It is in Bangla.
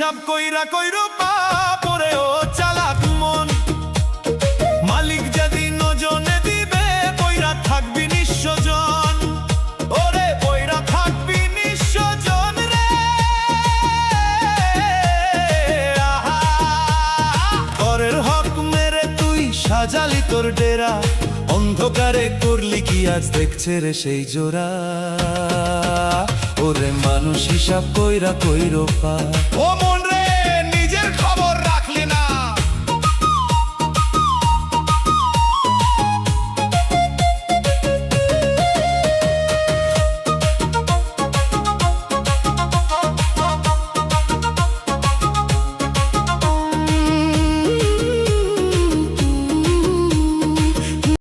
হিসাব কইরা কইরো পাপ ওরে ও চালাক মন মালিক যেদিন ওজনে দিবে পইরা থাকবি নিঃস্বজন ওরে পইরা থাকবি নিঃস্বজন রে আহা করের হক মেরে তুই সাজালি তোর ডেরা অন্ধকারে করলি কি আজ দেখছে রে সেই জোড়া ওরে মানুষ হিসাব কইরা কইরো পা ও মন